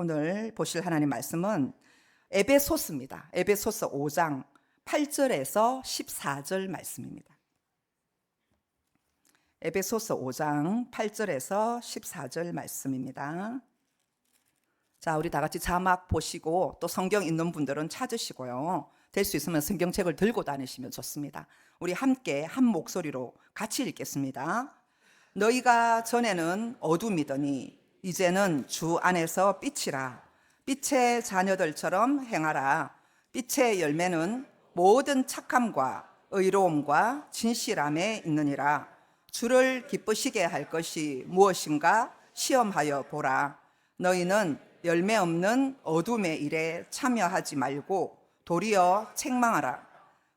오늘 보실 하나님 말씀은 에베소서입니다. 에베소서 5장 8절에서 14절 말씀입니다. 에베소서 5장 8절에서 14절 말씀입니다. 자, 우리 다 같이 자막 보시고 또 성경 있는 분들은 찾으시고요. 될 수 있으면 성경책을 들고 다니시면 좋습니다. 우리 함께 한 목소리로 같이 읽겠습니다. 너희가 전에는 어둠이더니 이제는 주 안에서 빛이라. 빛의 자녀들처럼 행하라. 빛의 열매는 모든 착함과 의로움과 진실함에 있느니라. 주를 기쁘시게 할 것이 무엇인가 시험하여 보라. 너희는 열매 없는 어둠의 일에 참여하지 말고 도리어 책망하라.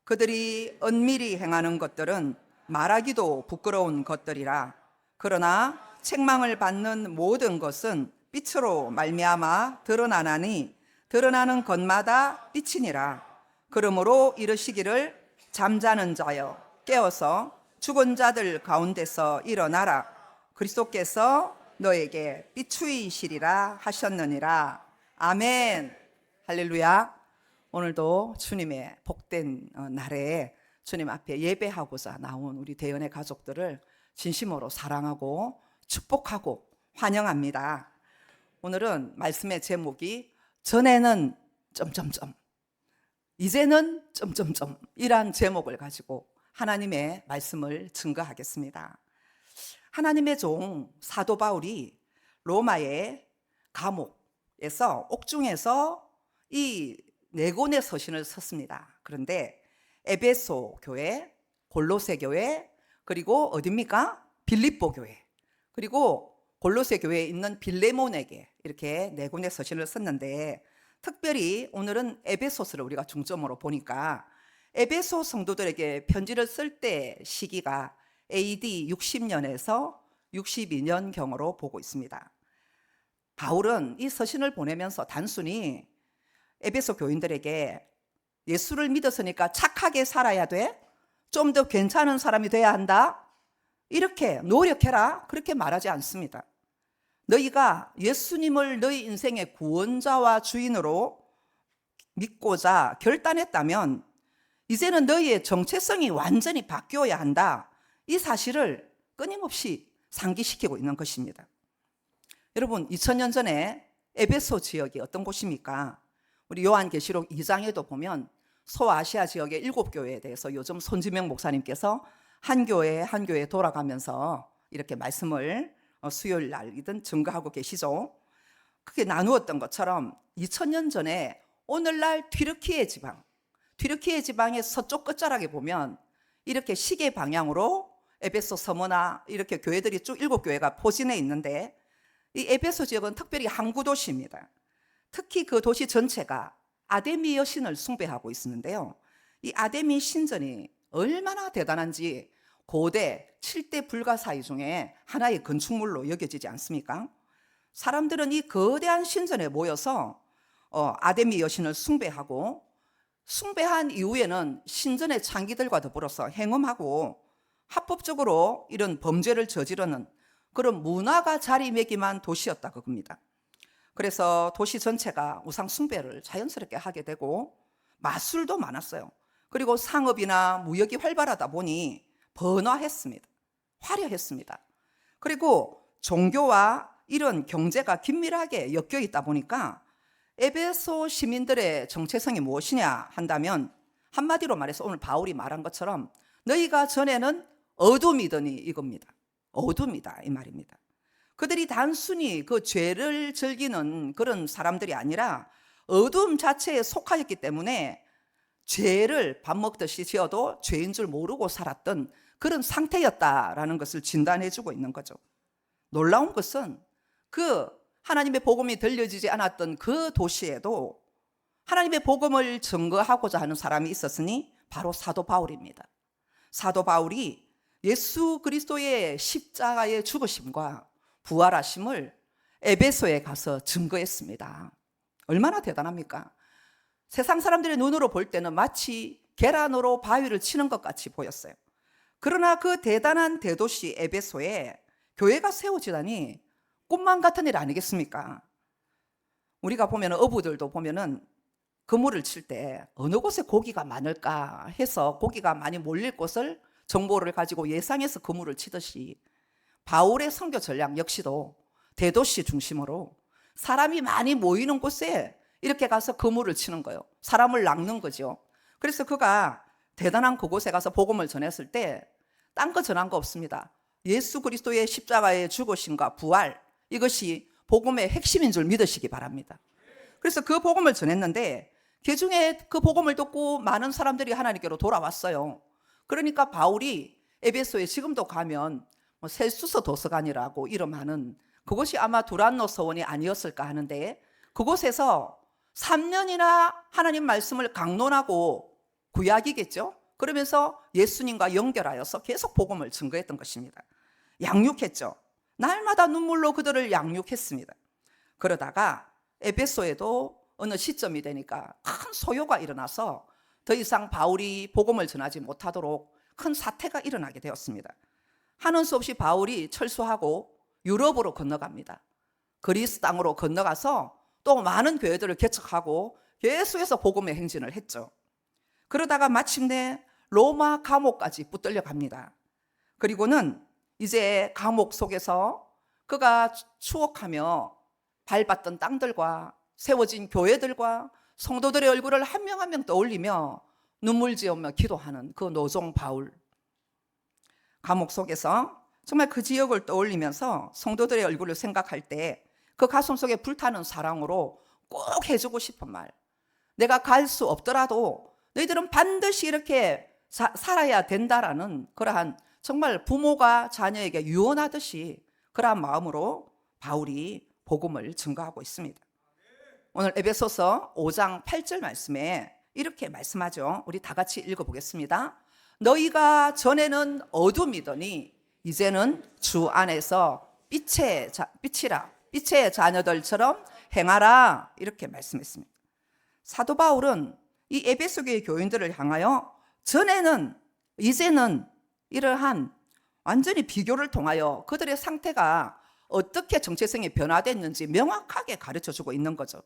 그들이 은밀히 행하는 것들은 말하기도 부끄러운 것들이라. 그러나 책망을 받는 모든 것은 빛으로 말미암아 드러나나니 드러나는 것마다 빛이니라. 그러므로 이르시기를 잠자는 자여 깨어서 죽은 자들 가운데서 일어나라. 그리스도께서 너에게 비추이시리라 하셨느니라. 아멘. 할렐루야. 오늘도 주님의 복된 날에 주님 앞에 예배하고자 나온 우리 대연의 가족들을 진심으로 사랑하고 축복하고 환영합니다. 오늘은 말씀의 제목이 전에는 점점점 이제는 점점점 이란 제목을 가지고 하나님의 말씀을 증거하겠습니다. 하나님의 종 사도 바울이 로마의 감옥에서 옥중에서 이 네 권의 서신을 썼습니다. 그런데 에베소 교회, 골로새 교회, 그리고 어디입니까? 빌립보 교회, 그리고 골로새 교회에 있는 빌레몬에게 이렇게 네 권의 서신을 썼는데, 특별히 오늘은 에베소서를 우리가 중점으로 보니까 에베소 성도들에게 편지를 쓸 때 시기가 AD 60년에서 62년경으로 보고 있습니다. 바울은 이 서신을 보내면서 단순히 에베소 교인들에게 예수를 믿었으니까 착하게 살아야 돼, 좀 더 괜찮은 사람이 돼야 한다, 이렇게 노력해라, 그렇게 말하지 않습니다. 너희가 예수님을 너희 인생의 구원자와 주인으로 믿고자 결단했다면 이제는 너희의 정체성이 완전히 바뀌어야 한다, 이 사실을 끊임없이 상기시키고 있는 것입니다. 여러분, 2000년 전에 에베소 지역이 어떤 곳입니까? 우리 요한계시록 2장에도 보면 소아시아 지역의 7교회에 대해서 요즘 손지명 목사님께서 한 교회 한 교회 돌아가면서 이렇게 말씀을 수요일 날이든 증거하고 계시죠. 그게 나누었던 것처럼 2000년 전에 오늘날 튀르키예 지방의 서쪽 끝자락에 보면 이렇게 시계 방향으로 에베소 서머나 이렇게 교회들이 쭉 7교회가 포진해 있는데, 이 에베소 지역은 특별히 항구 도시입니다. 특히 그 도시 전체가 아데미 여신을 숭배하고 있었는데요. 이 아데미 신전이 얼마나 대단한지 고대 7대 불가사의 중에 하나의 건축물로 여겨지지 않습니까? 사람들은 이 거대한 신전에 모여서 아데미 여신을 숭배하고, 숭배한 이후에는 신전의 창기들과 더불어서 행음하고 합법적으로 이런 범죄를 저지르는 그런 문화가 자리매김한 도시였다 그겁니다. 그래서 도시 전체가 우상 숭배를 자연스럽게 하게 되고 마술도 많았어요. 그리고 상업이나 무역이 활발하다 보니 번화했습니다. 화려했습니다. 그리고 종교와 이런 경제가 긴밀하게 엮여 있다 보니까 에베소 시민들의 정체성이 무엇이냐 한다면, 한마디로 말해서 오늘 바울이 말한 것처럼 너희가 전에는 어둠이더니 이겁니다. 어둠이다, 이 말입니다. 그들이 단순히 그 죄를 즐기는 그런 사람들이 아니라 어둠 자체에 속하였기 때문에 죄를 밥 먹듯이 지어도 죄인 줄 모르고 살았던 그런 상태였다라는 것을 진단해주고 있는 거죠. 놀라운 것은 그 하나님의 복음이 들려지지 않았던 그 도시에도 하나님의 복음을 증거하고자 하는 사람이 있었으니 바로 사도 바울입니다. 사도 바울이 예수 그리스도의 십자가의 죽으심과 부활하심을 에베소에 가서 증거했습니다. 얼마나 대단합니까? 세상 사람들의 눈으로 볼 때는 마치 계란으로 바위를 치는 것 같이 보였어요. 그러나 그 대단한 대도시 에베소에 교회가 세워지다니 꿈만 같은 일 아니겠습니까? 우리가 보면 어부들도 보면은 그물을 칠 때 어느 곳에 고기가 많을까 해서 고기가 많이 몰릴 곳을 정보를 가지고 예상해서 그물을 치듯이 바울의 선교 전략 역시도 대도시 중심으로 사람이 많이 모이는 곳에 이렇게 가서 그물을 치는 거예요. 사람을 낚는 거죠. 그래서 그가 대단한 그곳에 가서 복음을 전했을 때 딴 거 전한 거 없습니다. 예수 그리스도의 십자가의 죽으심과 부활, 이것이 복음의 핵심인 줄 믿으시기 바랍니다. 그래서 그 복음을 전했는데 그중에 그 복음을 듣고 많은 사람들이 하나님께로 돌아왔어요. 그러니까 바울이 에베소에 지금도 가면 셀수서 도서관이라고 이름하는 그곳이 아마 두란노 서원이 아니었을까 하는데, 그곳에서 3년이나 하나님 말씀을 강론하고, 구약이겠죠? 그러면서 예수님과 연결하여서 계속 복음을 증거했던 것입니다. 양육했죠. 날마다 눈물로 그들을 양육했습니다. 그러다가 에베소에도 어느 시점이 되니까 큰 소요가 일어나서 더 이상 바울이 복음을 전하지 못하도록 큰 사태가 일어나게 되었습니다. 하는 수 없이 바울이 철수하고 유럽으로 건너갑니다. 그리스 땅으로 건너가서 또 많은 교회들을 개척하고 계속해서 복음의 행진을 했죠. 그러다가 마침내 로마 감옥까지 붙들려 갑니다. 그리고는 이제 감옥 속에서 그가 추억하며 밟았던 땅들과 세워진 교회들과 성도들의 얼굴을 한 명 한 명 떠올리며 눈물 지으며 기도하는 그 노종 바울. 감옥 속에서 정말 그 지역을 떠올리면서 성도들의 얼굴을 생각할 때 그 가슴 속에 불타는 사랑으로 꼭 해주고 싶은 말, 내가 갈 수 없더라도 너희들은 반드시 이렇게 살아야 된다라는 그러한 정말 부모가 자녀에게 유언하듯이 그러한 마음으로 바울이 복음을 증거하고 있습니다. 오늘 에베소서 5장 8절 말씀에 이렇게 말씀하죠. 우리 다 같이 읽어보겠습니다. 너희가 전에는 어둠이더니 이제는 주 안에서 빛의 자녀들처럼 행하라, 이렇게 말씀했습니다. 사도 바울은 이 에베소 교회 교인들을 향하여 전에는, 이제는 이러한 완전히 비교를 통하여 그들의 상태가 어떻게 정체성이 변화됐는지 명확하게 가르쳐주고 있는 거죠.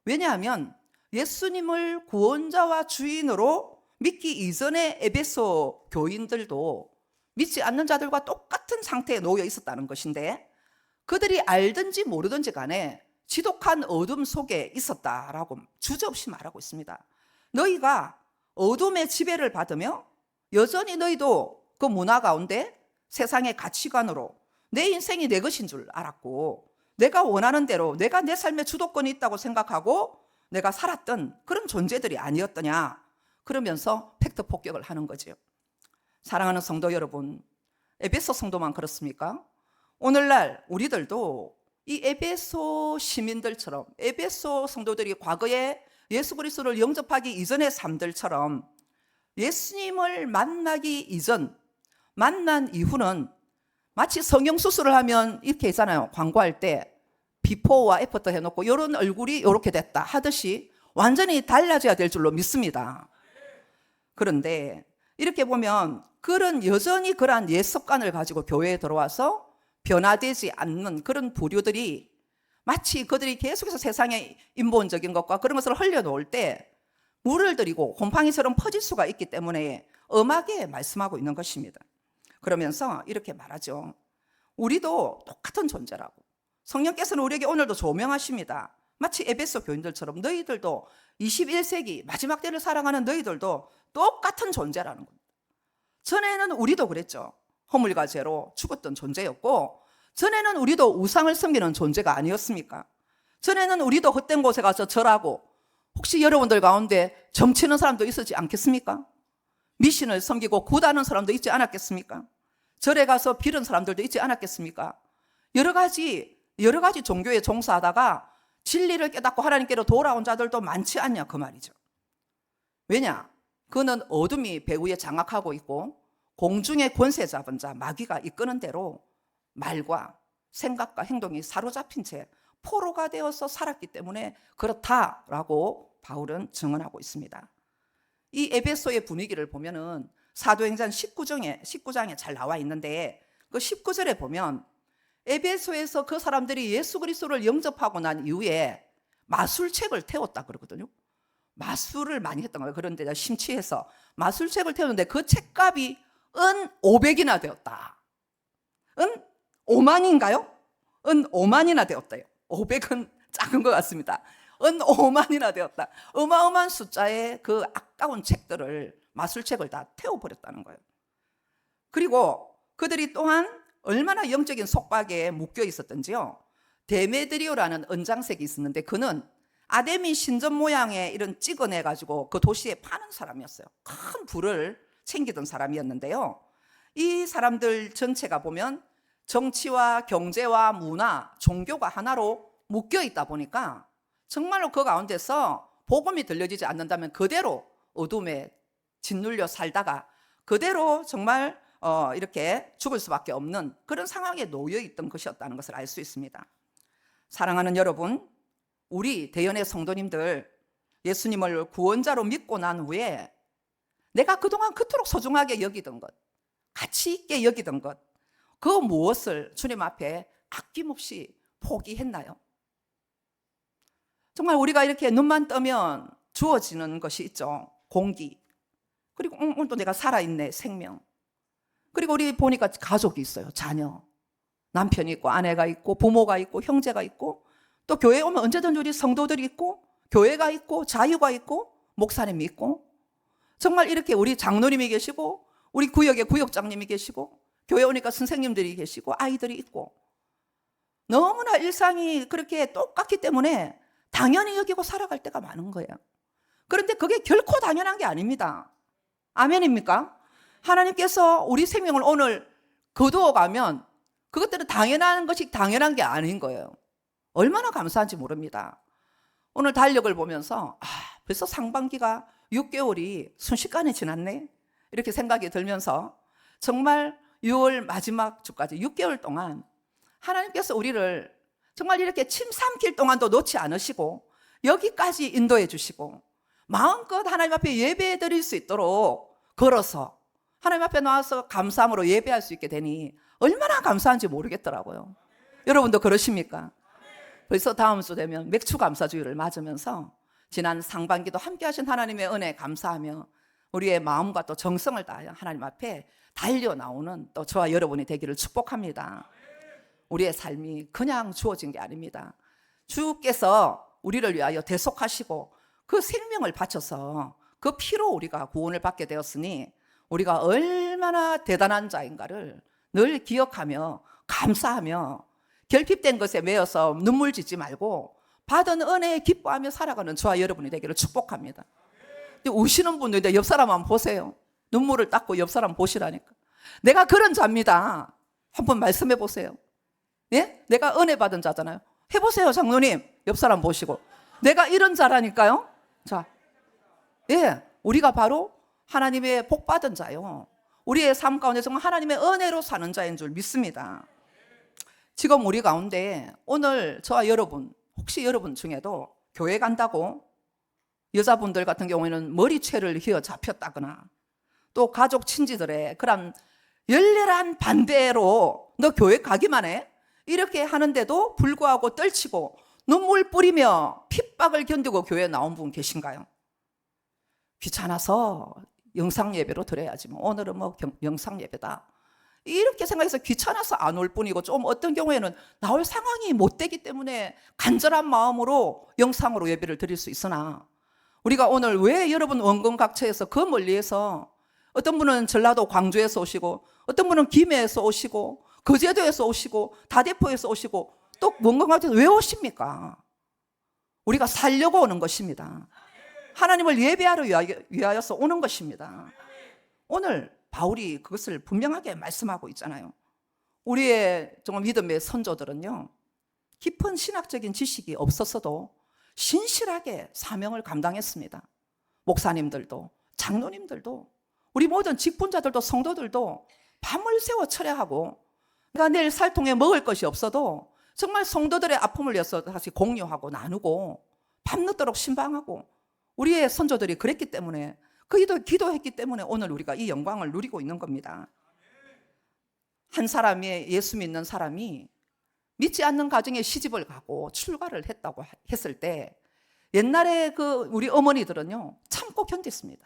왜냐하면 예수님을 구원자와 주인으로 믿기 이전의 에베소 교인들도 믿지 않는 자들과 똑같은 상태에 놓여 있었다는 것인데, 그들이 알든지 모르든지 간에 지독한 어둠 속에 있었다라고 주저없이 말하고 있습니다. 너희가 어둠의 지배를 받으며 여전히 너희도 그 문화 가운데 세상의 가치관으로 내 인생이 내 것인 줄 알았고, 내가 원하는 대로 내가 내 삶에 주도권이 있다고 생각하고 내가 살았던 그런 존재들이 아니었더냐, 그러면서 팩트 폭격을 하는 거죠. 사랑하는 성도 여러분, 에베소 성도만 그렇습니까? 오늘날 우리들도 이 에베소 시민들처럼, 에베소 성도들이 과거에 예수 그리스도를 영접하기 이전의 삶들처럼 예수님을 만나기 이전, 만난 이후는 마치 성형수술을 하면 이렇게 있잖아요. 광고할 때 비포와 애프터 해놓고 이런 얼굴이 이렇게 됐다 하듯이 완전히 달라져야 될 줄로 믿습니다. 그런데 이렇게 보면 그런 여전히 그러한 옛 습관을 가지고 교회에 들어와서 변화되지 않는 그런 부류들이 마치 그들이 계속해서 세상의 인본적인 것과 그런 것을 흘려놓을 때 물을 들이고 곰팡이처럼 퍼질 수가 있기 때문에 엄하게 말씀하고 있는 것입니다. 그러면서 이렇게 말하죠. 우리도 똑같은 존재라고. 성령께서는 우리에게 오늘도 조명하십니다. 마치 에베소 교인들처럼 너희들도 21세기 마지막 때를 살아가는 너희들도 똑같은 존재라는 겁니다. 전에는 우리도 그랬죠. 허물과 죄로 죽었던 존재였고, 전에는 우리도 우상을 섬기는 존재가 아니었습니까? 전에는 우리도 헛된 곳에 가서 절하고, 혹시 여러분들 가운데 점치는 사람도 있었지 않겠습니까? 미신을 섬기고 굿하는 사람도 있지 않았겠습니까? 절에 가서 빌은 사람들도 있지 않았겠습니까? 여러 가지 종교에 종사하다가 진리를 깨닫고 하나님께로 돌아온 자들도 많지 않냐, 그 말이죠. 왜냐? 그는 어둠이 배후에 장악하고 있고 공중의 권세 잡은 자, 마귀가 이끄는 대로 말과 생각과 행동이 사로잡힌 채 포로가 되어서 살았기 때문에 그렇다라고 바울은 증언하고 있습니다. 이 에베소의 분위기를 보면은 사도행전 19장에 잘 나와 있는데, 그 19절에 보면 에베소에서 그 사람들이 예수 그리스도를 영접하고 난 이후에 마술책을 태웠다 그러거든요. 마술을 많이 했던 거예요. 그런데 내가 심취해서 마술책을 태웠는데 그 책값이 은 500이나 되었다. 은 5만인가요? 은 5만이나 되었대요. 500은 작은 것 같습니다. 은 5만이나 되었다. 어마어마한 숫자의 그 아까운 책들을, 마술책을 다 태워버렸다는 거예요. 그리고 그들이 또한 얼마나 영적인 속박에 묶여 있었던지요. 데메드리오라는 은장색이 있었는데 그는 아데미 신전 모양의 이런 찍어내가지고 그 도시에 파는 사람이었어요. 큰 부를 챙기던 사람이었는데요. 이 사람들 전체가 보면 정치와 경제와 문화, 종교가 하나로 묶여 있다 보니까 정말로 그 가운데서 복음이 들려지지 않는다면 그대로 어둠에 짓눌려 살다가 그대로 정말 이렇게 죽을 수밖에 없는 그런 상황에 놓여 있던 것이었다는 것을 알 수 있습니다. 사랑하는 여러분, 우리 대연의 성도님들, 예수님을 구원자로 믿고 난 후에 내가 그동안 그토록 소중하게 여기던 것, 가치 있게 여기던 것, 그 무엇을 주님 앞에 아낌없이 포기했나요? 정말 우리가 이렇게 눈만 뜨면 주어지는 것이 있죠. 공기, 그리고 오늘도 내가 살아있네, 생명. 그리고 우리 보니까 가족이 있어요. 자녀, 남편이 있고 아내가 있고 부모가 있고 형제가 있고, 또 교회 오면 언제든 우리 성도들이 있고 교회가 있고 자유가 있고 목사님이 있고, 정말 이렇게 우리 장로님이 계시고 우리 구역에 구역장님이 계시고 교회 오니까 선생님들이 계시고 아이들이 있고, 너무나 일상이 그렇게 똑같기 때문에 당연히 여기고 살아갈 때가 많은 거예요. 그런데 그게 결코 당연한 게 아닙니다. 아멘입니까? 하나님께서 우리 생명을 오늘 거두어 가면 그것들은 당연한 것이 당연한 게 아닌 거예요. 얼마나 감사한지 모릅니다. 오늘 달력을 보면서 벌써 상반기가 6개월이 순식간에 지났네, 이렇게 생각이 들면서 정말 6월 마지막 주까지 6개월 동안 하나님께서 우리를 정말 이렇게 침 삼킬 동안도 놓지 않으시고 여기까지 인도해 주시고 마음껏 하나님 앞에 예배해 드릴 수 있도록 걸어서 하나님 앞에 나와서 감사함으로 예배할 수 있게 되니 얼마나 감사한지 모르겠더라고요. 여러분도 그러십니까? 벌써 다음 주 되면 맥주 감사주일을 맞으면서 지난 상반기도 함께 하신 하나님의 은혜에 감사하며 우리의 마음과 또 정성을 다하여 하나님 앞에 달려 나오는 또 저와 여러분이 되기를 축복합니다. 우리의 삶이 그냥 주어진 게 아닙니다. 주께서 우리를 위하여 대속하시고 그 생명을 바쳐서 그 피로 우리가 구원을 받게 되었으니 우리가 얼마나 대단한 자인가를 늘 기억하며 감사하며 결핍된 것에 매여서 눈물 짓지 말고 받은 은혜에 기뻐하며 살아가는 저와 여러분이 되기를 축복합니다. 우시는 분들 옆 사람 한번 보세요. 눈물을 닦고 옆 사람 보시라니까. 내가 그런 자입니다. 한번 말씀해 보세요. 예? 내가 은혜 받은 자잖아요. 해보세요, 장로님. 옆 사람 보시고. 내가 이런 자라니까요. 자, 예, 우리가 바로 하나님의 복 받은 자요. 우리의 삶 가운데 정말 하나님의 은혜로 사는 자인 줄 믿습니다. 지금 우리 가운데 오늘 저와 여러분, 혹시 여러분 중에도 교회 간다고 여자분들 같은 경우에는 머리채를 휘어 잡혔다거나 또 가족 친지들의 그런 열렬한 반대로 너 교회 가기만 해? 이렇게 하는데도 불구하고 떨치고 눈물 뿌리며 핍박을 견디고 교회에 나온 분 계신가요? 귀찮아서 영상 예배로 드려야지 뭐 오늘은 뭐 영상 예배다 이렇게 생각해서 귀찮아서 안 올 뿐이고, 좀 어떤 경우에는 나올 상황이 못 되기 때문에 간절한 마음으로 영상으로 예배를 드릴 수 있으나, 우리가 오늘 왜 여러분 원건각처에서 그 멀리에서, 어떤 분은 전라도 광주에서 오시고 어떤 분은 김해에서 오시고 거제도에서 오시고 다대포에서 오시고 또 원건각처에서 왜 오십니까? 우리가 살려고 오는 것입니다. 하나님을 예배하러 위하여서 오는 것입니다. 오늘 바울이 그것을 분명하게 말씀하고 있잖아요. 우리의 정말 믿음의 선조들은요, 깊은 신학적인 지식이 없었어도 신실하게 사명을 감당했습니다. 목사님들도 장로님들도 우리 모든 직분자들도 성도들도 밤을 새워 철야하고, 내가 내일 살통에 먹을 것이 없어도 정말 성도들의 아픔을 위해서 다시 공유하고 나누고 밤늦도록 신방하고, 우리의 선조들이 그랬기 때문에, 그이도 기도했기 때문에 오늘 우리가 이 영광을 누리고 있는 겁니다. 한 사람이, 예수 믿는 사람이 믿지 않는 가정에 시집을 가고 출가를 했다고 했을 때 옛날에 우리 어머니들은요, 참고 견뎠습니다.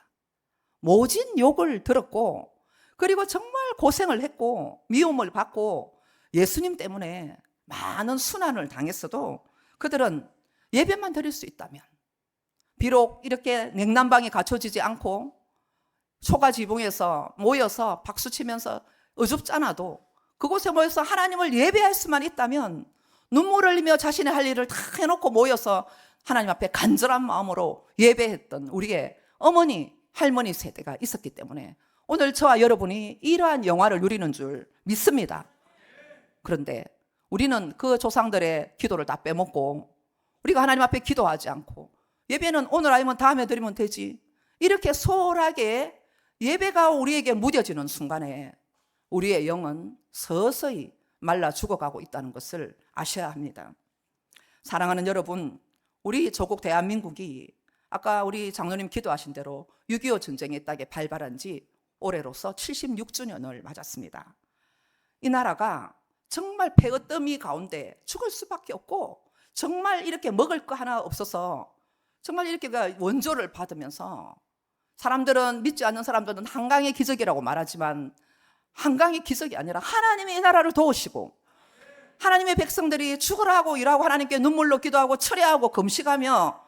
모진 욕을 들었고, 그리고 정말 고생을 했고, 미움을 받고, 예수님 때문에 많은 순환을 당했어도 그들은 예배만 드릴 수 있다면, 비록 이렇게 냉난방이 갖춰지지 않고 초가지붕에서 모여서 박수치면서 어줍잖아도 그곳에 모여서 하나님을 예배할 수만 있다면 눈물 흘리며 자신의 할 일을 다 해놓고 모여서 하나님 앞에 간절한 마음으로 예배했던 우리의 어머니, 할머니 세대가 있었기 때문에 오늘 저와 여러분이 이러한 영화를 누리는 줄 믿습니다. 그런데 우리는 그 조상들의 기도를 다 빼먹고 우리가 하나님 앞에 기도하지 않고 예배는 오늘 아니면 다음에 드리면 되지, 이렇게 소홀하게 예배가 우리에게 무뎌지는 순간에 우리의 영은 서서히 말라 죽어가고 있다는 것을 아셔야 합니다. 사랑하는 여러분, 우리 조국 대한민국이 아까 우리 장로님 기도하신 대로 6.25 전쟁이 딱에 발발한 지 올해로서 76주년을 맞았습니다. 이 나라가 정말 폐어더미 가운데 죽을 수밖에 없고 정말 이렇게 먹을 거 하나 없어서 정말 이렇게 원조를 받으면서 사람들은, 믿지 않는 사람들은 한강의 기적이라고 말하지만 한강의 기적이 아니라 하나님이 이 나라를 도우시고 하나님의 백성들이 죽으라고 일하고 하나님께 눈물로 기도하고 철회하고 금식하며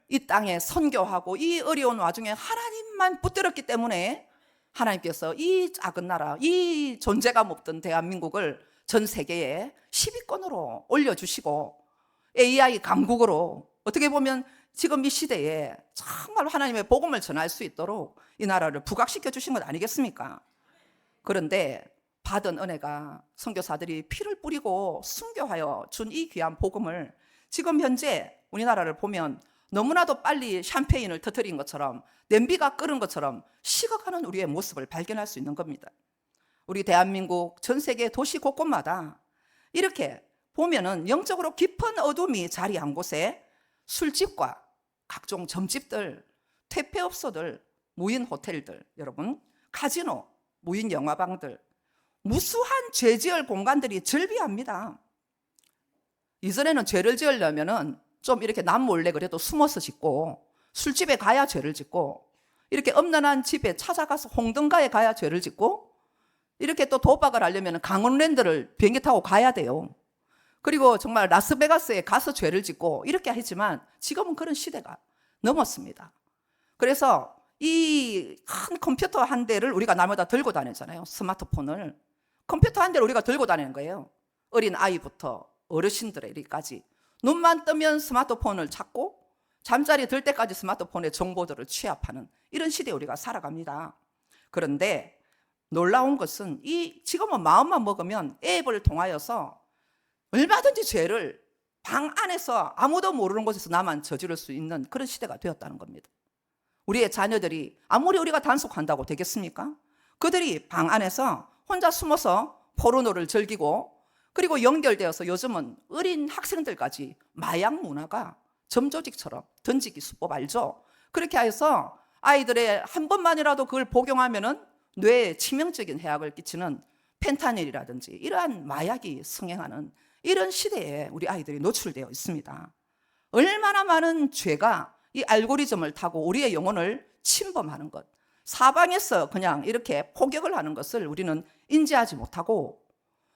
이 땅에 선교하고 이 어려운 와중에 하나님만 붙들었기 때문에 하나님께서 이 작은 나라, 이 존재감 없던 대한민국을 전 세계에 10위권으로 올려주시고 AI 강국으로, 어떻게 보면 지금 이 시대에 정말 하나님의 복음을 전할 수 있도록 이 나라를 부각시켜 주신 것 아니겠습니까? 그런데 받은 은혜가 선교사들이 피를 뿌리고 순교하여 준 이 귀한 복음을 지금 현재 우리나라를 보면 너무나도 빨리 샴페인을 터뜨린 것처럼, 냄비가 끓은 것처럼 식어가는 우리의 모습을 발견할 수 있는 겁니다. 우리 대한민국 전 세계 도시 곳곳마다 이렇게 보면은 영적으로 깊은 어둠이 자리한 곳에 술집과 각종 점집들, 퇴폐업소들, 무인 호텔들, 여러분, 카지노, 무인 영화방들, 무수한 죄 지을 공간들이 즐비합니다. 이전에는 죄를 지으려면은 좀 이렇게 남몰래 그래도 숨어서 짓고, 술집에 가야 죄를 짓고, 이렇게 엄난한 집에 찾아가서 홍등가에 가야 죄를 짓고, 이렇게 또 도박을 하려면 강원랜드를 비행기 타고 가야 돼요. 그리고 정말 라스베가스에 가서 죄를 짓고 이렇게 했지만 지금은 그런 시대가 넘었습니다. 그래서 이 큰 컴퓨터 한 대를 우리가 날마다 들고 다니잖아요. 스마트폰을. 컴퓨터 한 대를 우리가 들고 다니는 거예요. 어린 아이부터 어르신들에게까지. 눈만 뜨면 스마트폰을 찾고 잠자리 들 때까지 스마트폰의 정보들을 취합하는 이런 시대에 우리가 살아갑니다. 그런데 놀라운 것은 지금은 마음만 먹으면 앱을 통하여서 얼마든지 죄를 방 안에서 아무도 모르는 곳에서 나만 저지를 수 있는 그런 시대가 되었다는 겁니다. 우리의 자녀들이 아무리 우리가 단속한다고 되겠습니까? 그들이 방 안에서 혼자 숨어서 포르노를 즐기고, 그리고 연결되어서 요즘은 어린 학생들까지 마약 문화가 점조직처럼 던지기 수법 알죠? 그렇게 해서 아이들의 한 번만이라도 그걸 복용하면은 뇌에 치명적인 해악을 끼치는 펜타닐이라든지 이러한 마약이 성행하는 이런 시대에 우리 아이들이 노출되어 있습니다. 얼마나 많은 죄가 이 알고리즘을 타고 우리의 영혼을 침범하는 것, 사방에서 그냥 이렇게 폭격을 하는 것을 우리는 인지하지 못하고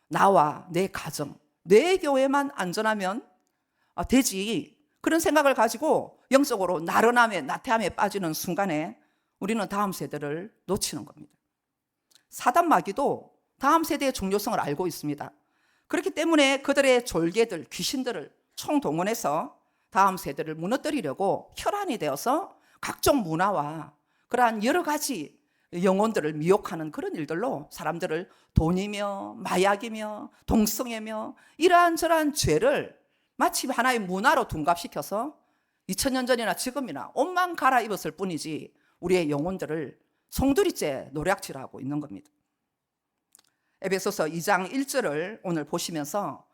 나와 내 가정, 내 교회만 안전하면 되지, 그런 생각을 가지고 영적으로 나른함에 나태함에 빠지는 순간에 우리는 다음 세대를 놓치는 겁니다. 사단 마귀도 다음 세대의 중요성을 알고 있습니다. 그렇기 때문에 그들의 졸개들, 귀신들을 총동원해서 다음 세대를 무너뜨리려고 혈안이 되어서 각종 문화와 그러한 여러 가지 영혼들을 미혹하는 그런 일들로 사람들을 돈이며 마약이며 동성애며 이러한 저러한 죄를 마치 하나의 문화로 둔갑시켜서 2000년 전이나 지금이나 옷만 갈아입었을 뿐이지 우리의 영혼들을 송두리째 노략질하고 있는 겁니다. 에베소서 2장 1절을 오늘 보시면서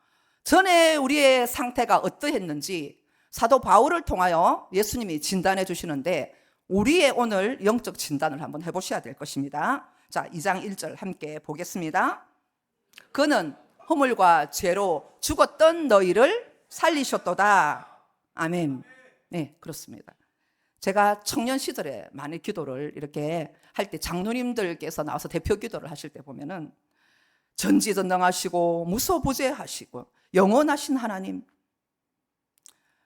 전에 우리의 상태가 어떠했는지 사도 바울을 통하여 예수님이 진단해 주시는데 우리의 오늘 영적 진단을 한번 해보셔야 될 것입니다. 자, 2장 1절 함께 보겠습니다. 그는 허물과 죄로 죽었던 너희를 살리셨도다. 아멘. 네, 그렇습니다. 제가 청년 시절에 많이 기도를 이렇게 할 때 장로님들께서 나와서 대표 기도를 하실 때 보면은 전지전능하시고 무소부재하시고 영원하신 하나님,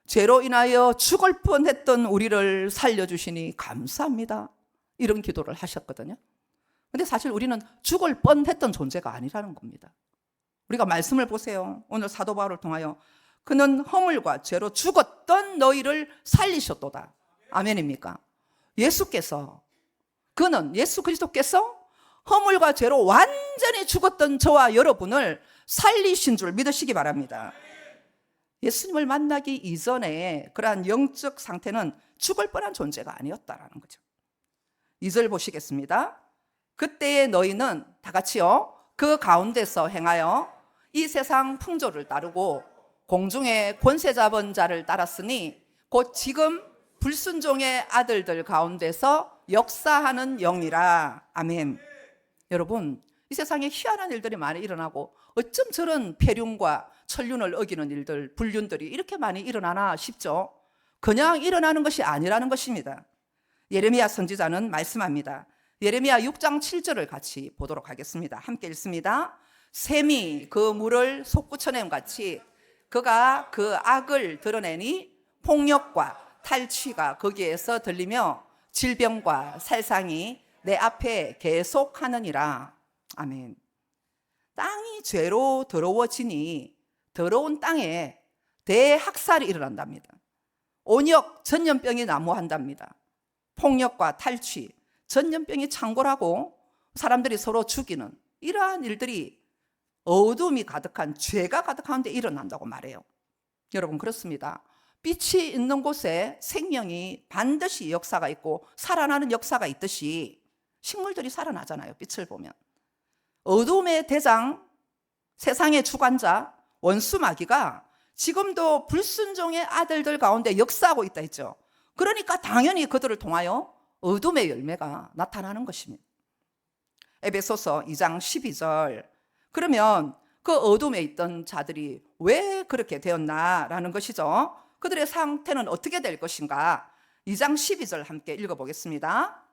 죄로 인하여 죽을 뻔했던 우리를 살려주시니 감사합니다. 이런 기도를 하셨거든요. 근데 사실 우리는 죽을 뻔했던 존재가 아니라는 겁니다. 우리가 말씀을 보세요. 오늘 사도 바울을 통하여 그는 허물과 죄로 죽었던 너희를 살리셨도다. 아멘입니까? 예수께서, 그는 예수 그리스도께서 허물과 죄로 완전히 죽었던 저와 여러분을 살리신 줄 믿으시기 바랍니다. 예수님을 만나기 이전에 그러한 영적 상태는 죽을 뻔한 존재가 아니었다라는 거죠. 2절 보시겠습니다. 그때의 너희는 다 같이요, 그 가운데서 행하여 이 세상 풍조를 따르고 공중의 권세 잡은 자를 따랐으니 곧 지금 불순종의 아들들 가운데서 역사하는 영이라. 아멘. 여러분, 이 세상에 희한한 일들이 많이 일어나고 어쩜 저런 폐륜과 천륜을 어기는 일들, 불륜들이 이렇게 많이 일어나나 싶죠. 그냥 일어나는 것이 아니라는 것입니다. 예레미야 선지자는 말씀합니다. 예레미야 6장 7절을 같이 보도록 하겠습니다. 함께 읽습니다. 샘이 그 물을 솟구쳐냄 같이 그가 그 악을 드러내니 폭력과 탈취가 거기에서 들리며 질병과 살상이 내 앞에 계속하느니라. 아멘. 땅이 죄로 더러워지니 더러운 땅에 대학살이 일어난답니다. 온역 전염병이 난무한답니다. 폭력과 탈취, 전염병이 창궐하고 사람들이 서로 죽이는 이러한 일들이 어둠이 가득한, 죄가 가득한 데 일어난다고 말해요. 여러분, 그렇습니다. 빛이 있는 곳에 생명이 반드시 역사가 있고 살아나는 역사가 있듯이 식물들이 살아나잖아요. 빛을 보면. 어둠의 대장, 세상의 주관자 원수 마귀가 지금도 불순종의 아들들 가운데 역사하고 있다 했죠. 그러니까 당연히 그들을 통하여 어둠의 열매가 나타나는 것입니다. 에베소서 2장 12절. 그러면 그 어둠에 있던 자들이 왜 그렇게 되었나라는 것이죠. 그들의 상태는 어떻게 될 것인가? 2장 12절 함께 읽어보겠습니다.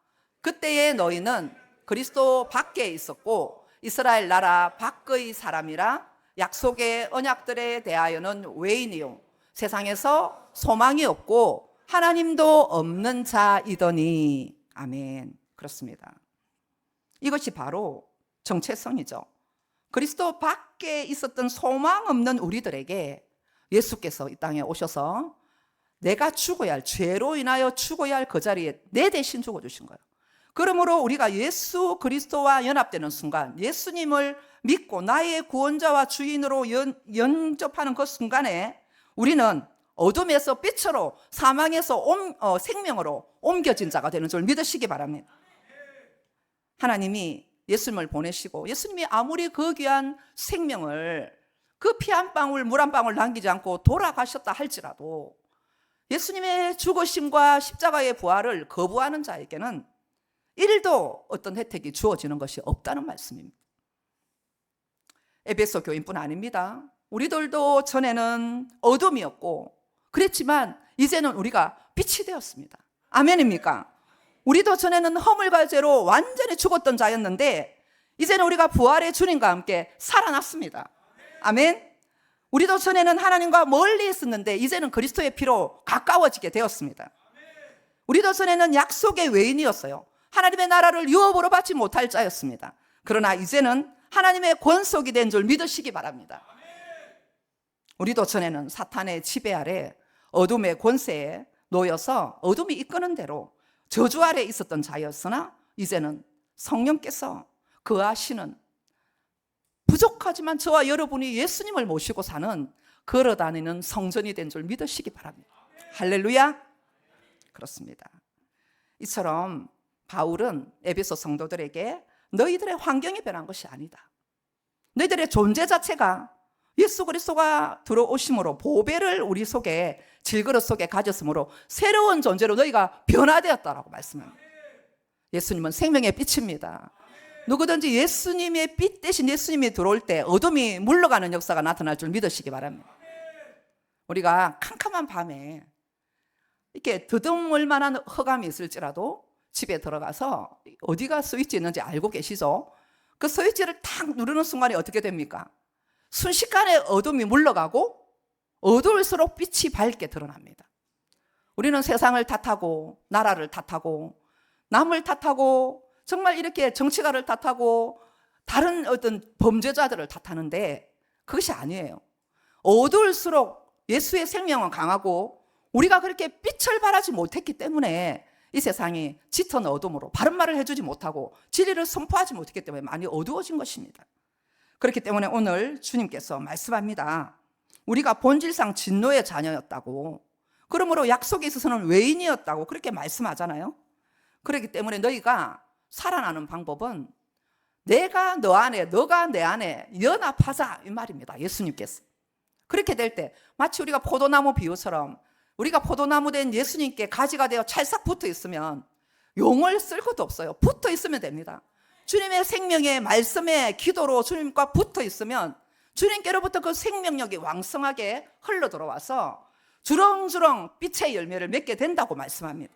그때의 너희는 그리스도 밖에 있었고 이스라엘 나라 밖의 사람이라 약속의 언약들에 대하여는 외인이요 세상에서 소망이 없고 하나님도 없는 자이더니. 아멘. 그렇습니다. 이것이 바로 정체성이죠. 그리스도 밖에 있었던 소망 없는 우리들에게 예수께서 이 땅에 오셔서 내가 죽어야 할, 죄로 인하여 죽어야 할 그 자리에 내 대신 죽어주신 거예요. 그러므로 우리가 예수 그리스도와 연합되는 순간, 예수님을 믿고 나의 구원자와 주인으로 영접하는 그 순간에 우리는 어둠에서 빛으로, 사망에서 생명으로 옮겨진 자가 되는 줄 믿으시기 바랍니다. 하나님이 예수님을 보내시고 예수님이 아무리 그 귀한 생명을, 그 피 한 방울 물 한 방울 남기지 않고 돌아가셨다 할지라도 예수님의 죽으심과 십자가의 부활을 거부하는 자에게는 1도 어떤 혜택이 주어지는 것이 없다는 말씀입니다. 에베소 교인뿐 아닙니다. 우리들도 전에는 어둠이었고 그랬지만 이제는 우리가 빛이 되었습니다. 아멘입니까? 우리도 전에는 허물과 죄로 완전히 죽었던 자였는데 이제는 우리가 부활의 주님과 함께 살아났습니다. 아멘. 우리도 전에는 하나님과 멀리 있었는데 이제는 그리스도의 피로 가까워지게 되었습니다. 우리도 전에는 약속의 외인이었어요. 하나님의 나라를 유업으로 받지 못할 자였습니다. 그러나 이제는 하나님의 권속이 된 줄 믿으시기 바랍니다. 우리도 전에는 사탄의 지배 아래 어둠의 권세에 놓여서 어둠이 이끄는 대로 저주 아래 있었던 자였으나 이제는 성령께서 거하시는, 부족하지만 저와 여러분이 예수님을 모시고 사는, 걸어다니는 성전이 된 줄 믿으시기 바랍니다. 할렐루야. 그렇습니다. 이처럼 바울은 에베소 성도들에게 너희들의 환경이 변한 것이 아니다. 너희들의 존재 자체가 예수 그리스도가 들어오심으로 보배를 우리 속에, 질그릇 속에 가졌으므로 새로운 존재로 너희가 변화되었다라고 말씀합니다. 예수님은 생명의 빛입니다. 누구든지 예수님의 빛 대신 예수님이 들어올 때 어둠이 물러가는 역사가 나타날 줄 믿으시기 바랍니다. 우리가 캄캄한 밤에 이렇게 더듬을 만한 허감이 있을지라도 집에 들어가서 어디가 스위치 있는지 알고 계시죠? 그 스위치를 탁 누르는 순간에 어떻게 됩니까? 순식간에 어둠이 물러가고 어두울수록 빛이 밝게 드러납니다. 우리는 세상을 탓하고 나라를 탓하고 남을 탓하고 정말 이렇게 정치가를 탓하고 다른 어떤 범죄자들을 탓하는데 그것이 아니에요. 어두울수록 예수의 생명은 강하고 우리가 그렇게 빛을 발하지 못했기 때문에 이 세상이 짙은 어둠으로 바른 말을 해주지 못하고 진리를 선포하지 못했기 때문에 많이 어두워진 것입니다. 그렇기 때문에 오늘 주님께서 말씀합니다. 우리가 본질상 진노의 자녀였다고, 그러므로 약속에 있어서는 외인이었다고 그렇게 말씀하잖아요. 그렇기 때문에 너희가 살아나는 방법은 내가 너 안에 너가 내 안에 연합하자 이 말입니다. 예수님께서. 그렇게 될 때 마치 우리가 포도나무 비유처럼 우리가 포도나무 된 예수님께 가지가 되어 찰싹 붙어 있으면 용을 쓸 것도 없어요. 붙어 있으면 됩니다. 주님의 생명의 말씀에 기도로 주님과 붙어 있으면 주님께로부터 그 생명력이 왕성하게 흘러 들어와서 주렁주렁 빛의 열매를 맺게 된다고 말씀합니다.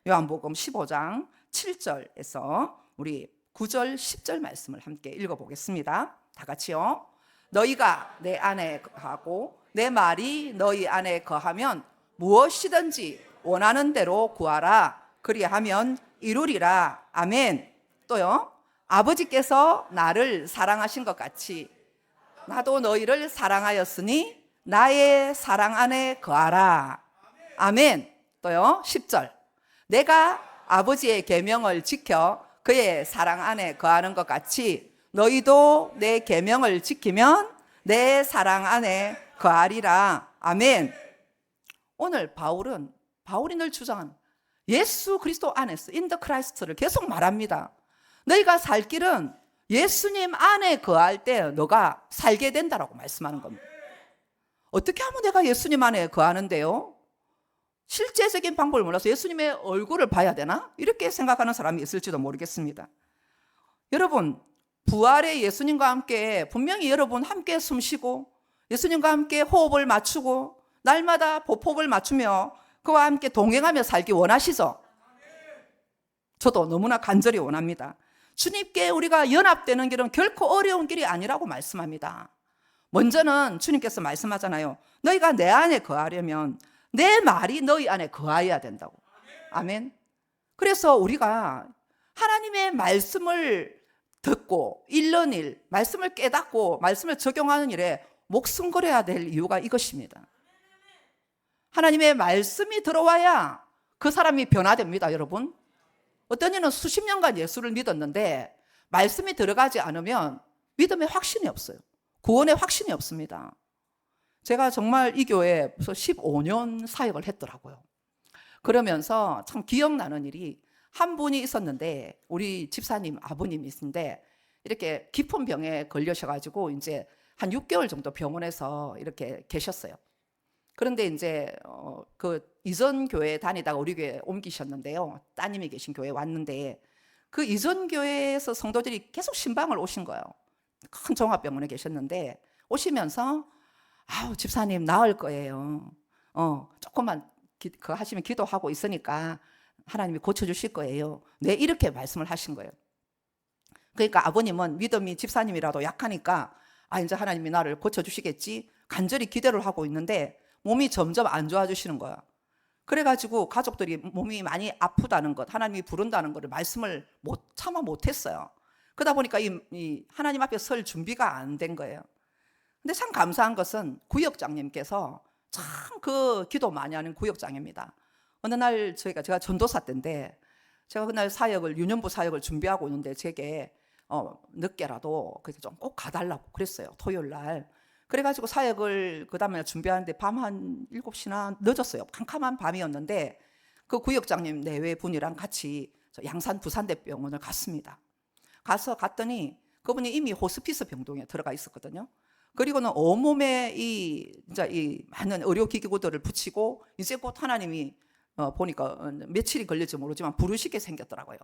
요한복음 15장 7절에서 우리 9절 10절 말씀을 함께 읽어보겠습니다. 다 같이요. 너희가 내 안에 거하고 내 말이 너희 안에 거하면 무엇이든지 원하는 대로 구하라. 그리하면 이루리라. 아멘. 또요. 아버지께서 나를 사랑하신 것 같이 나도 너희를 사랑하였으니 나의 사랑 안에 거하라. 아멘. 또요. 10절. 내가 아버지의 계명을 지켜 그의 사랑 안에 거하는 것 같이 너희도 내 계명을 지키면 내 사랑 안에 거하리라. 아멘. 오늘 바울이 늘 주장한 예수 그리스도 안에서 in the Christ를 계속 말합니다. 너희가 살 길은 예수님 안에 거할 때 너가 살게 된다라고 말씀하는 겁니다. 어떻게 하면 내가 예수님 안에 거하는데요? 실제적인 방법을 몰라서 예수님의 얼굴을 봐야 되나? 이렇게 생각하는 사람이 있을지도 모르겠습니다. 여러분, 부활의 예수님과 함께 분명히 여러분 함께 숨쉬고 예수님과 함께 호흡을 맞추고 날마다 보폭을 맞추며 그와 함께 동행하며 살기 원하시죠? 저도 너무나 간절히 원합니다. 주님께 우리가 연합되는 길은 결코 어려운 길이 아니라고 말씀합니다. 먼저는 주님께서 말씀하잖아요. 너희가 내 안에 거하려면 내 말이 너희 안에 거하여야 된다고. 아멘. 그래서 우리가 하나님의 말씀을 듣고 읽는 일, 말씀을 깨닫고 말씀을 적용하는 일에 목숨 걸어야 될 이유가 이것입니다. 하나님의 말씀이 들어와야 그 사람이 변화됩니다, 여러분. 어떤 이는 수십 년간 예수를 믿었는데 말씀이 들어가지 않으면 믿음의 확신이 없어요. 구원의 확신이 없습니다. 제가 정말 이 교회에서 15년 사역을 했더라고요. 그러면서 참 기억나는 일이 한 분이 있었는데 우리 집사님 아버님이신데 이렇게 깊은 병에 걸려셔가지고 이제 한 6개월 정도 병원에서 이렇게 계셨어요. 그런데 이제 그 이전 교회 다니다가 우리 교회 옮기셨는데요. 따님이 계신 교회에 왔는데 그 이전 교회에서 성도들이 계속 신방을 오신 거예요. 큰 종합병원에 계셨는데 오시면서 아우 집사님 나을 거예요. 조금만 하시면 기도하고 있으니까 하나님이 고쳐주실 거예요. 네, 이렇게 말씀을 하신 거예요. 그러니까 아버님은 믿음이 집사님이라도 약하니까 이제 하나님이 나를 고쳐주시겠지 간절히 기대를 하고 있는데 몸이 점점 안 좋아지시는 거야. 그래가지고 가족들이 몸이 많이 아프다는 것, 하나님이 부른다는 것을 말씀을 차마 못했어요. 그러다 보니까 이 하나님 앞에 설 준비가 안 된 거예요. 근데 참 감사한 것은 구역장님께서 참 그 기도 많이 하는 구역장입니다. 어느 날 제가 전도사 때인데 제가 그날 유년부 사역을 준비하고 있는데 제게 늦게라도 그래서 좀 꼭 가달라고 그랬어요. 토요일 날. 그래가지고 사역을 그 다음에 준비하는데 밤 한 7시나 늦었어요. 캄캄한 밤이었는데 그 구역장님 내외 분이랑 같이 양산 부산대병원을 갔습니다. 갔더니 그분이 이미 호스피스 병동에 들어가 있었거든요. 그리고는 온몸에 이 많은 의료기구들을 붙이고 이제 곧 하나님이 보니까 며칠이 걸릴지 모르지만 부르시게 생겼더라고요.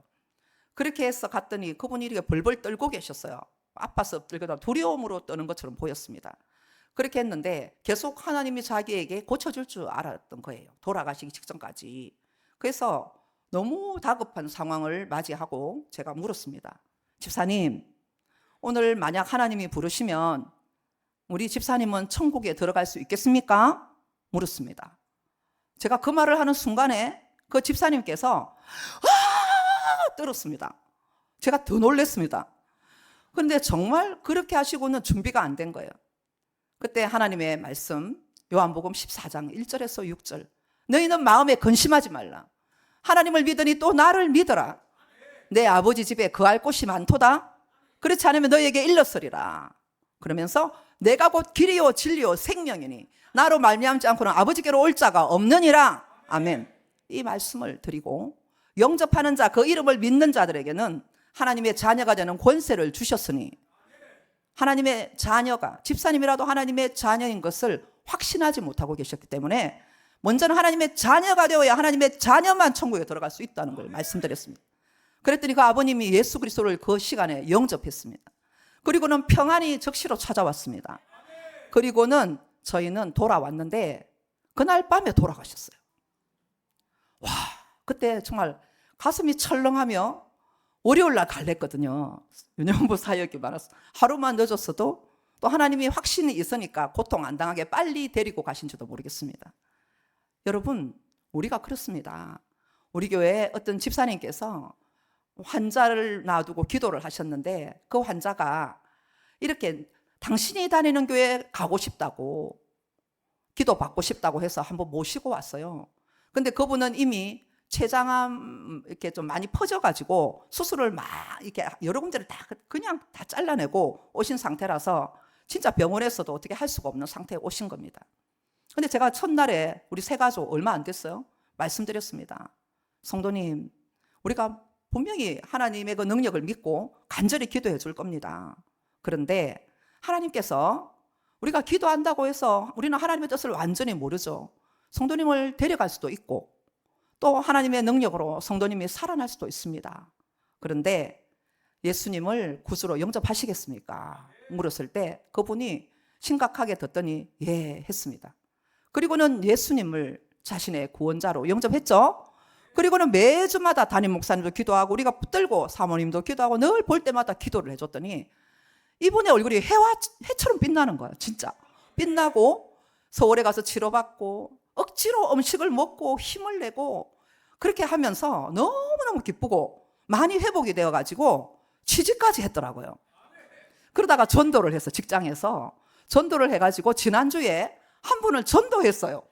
그렇게 해서 갔더니 그분이 이렇게 벌벌 떨고 계셨어요. 아파서 떨거나 두려움으로 떠는 것처럼 보였습니다. 그렇게 했는데 계속 하나님이 자기에게 고쳐줄 줄 알았던 거예요. 돌아가시기 직전까지. 그래서 너무 다급한 상황을 맞이하고 제가 물었습니다. 집사님, 오늘 만약 하나님이 부르시면 우리 집사님은 천국에 들어갈 수 있겠습니까? 물었습니다. 제가 그 말을 하는 순간에 그 집사님께서 떨었습니다. 제가 더 놀랐습니다. 그런데 정말 그렇게 하시고는 준비가 안 된 거예요. 그때 하나님의 말씀 요한복음 14장 1절에서 6절, 너희는 마음에 근심하지 말라. 하나님을 믿으니 또 나를 믿어라. 내 아버지 집에 거할 곳이 많도다. 그렇지 않으면 너희에게 일렀으리라. 그러면서 내가 곧 길이요 진리요 생명이니 나로 말미암지 않고는 아버지께로 올 자가 없느니라. 아멘. 이 말씀을 드리고 영접하는 자, 그 이름을 믿는 자들에게는 하나님의 자녀가 되는 권세를 주셨으니, 하나님의 자녀가, 집사님이라도 하나님의 자녀인 것을 확신하지 못하고 계셨기 때문에 먼저는 하나님의 자녀가 되어야 하나님의 자녀만 천국에 들어갈 수 있다는 걸 말씀드렸습니다. 그랬더니 그 아버님이 예수 그리스도를 그 시간에 영접했습니다. 그리고는 평안이 적시로 찾아왔습니다. 그리고는 저희는 돌아왔는데 그날 밤에 돌아가셨어요. 와, 그때 정말 가슴이 철렁하며 월요일날 갈랬거든요. 유년부 사역이 많아서 하루만 늦었어도 또 하나님이 확신이 있으니까 고통 안 당하게 빨리 데리고 가신지도 모르겠습니다. 여러분, 우리가 그렇습니다. 우리 교회에 어떤 집사님께서 환자를 놔두고 기도를 하셨는데 그 환자가 이렇게 당신이 다니는 교회에 가고 싶다고, 기도 받고 싶다고 해서 한번 모시고 왔어요. 근데 그분은 이미 췌장암 이렇게 좀 많이 퍼져가지고 수술을 막 이렇게 여러 군데를 다 그냥 다 잘라내고 오신 상태라서 진짜 병원에서도 어떻게 할 수가 없는 상태에 오신 겁니다. 근데 제가 첫날에 우리 세 가족 얼마 안 됐어요. 말씀드렸습니다. 성도님, 우리가 분명히 하나님의 그 능력을 믿고 간절히 기도해 줄 겁니다. 그런데 하나님께서 우리가 기도한다고 해서 우리는 하나님의 뜻을 완전히 모르죠. 성도님을 데려갈 수도 있고 또 하나님의 능력으로 성도님이 살아날 수도 있습니다. 그런데 예수님을 구주로 영접하시겠습니까? 물었을 때 그분이 심각하게 듣더니 예 했습니다. 그리고는 예수님을 자신의 구원자로 영접했죠. 그리고는 매주마다 담임 목사님도 기도하고 우리가 붙들고 사모님도 기도하고 늘 볼 때마다 기도를 해줬더니 이분의 얼굴이 해처럼 빛나는 거예요. 진짜 빛나고 서울에 가서 치료받고 억지로 음식을 먹고 힘을 내고 그렇게 하면서 너무너무 기쁘고 많이 회복이 되어가지고 취직까지 했더라고요. 그러다가 전도를 해서 직장에서 전도를 해가지고 지난주에 한 분을 전도했어요.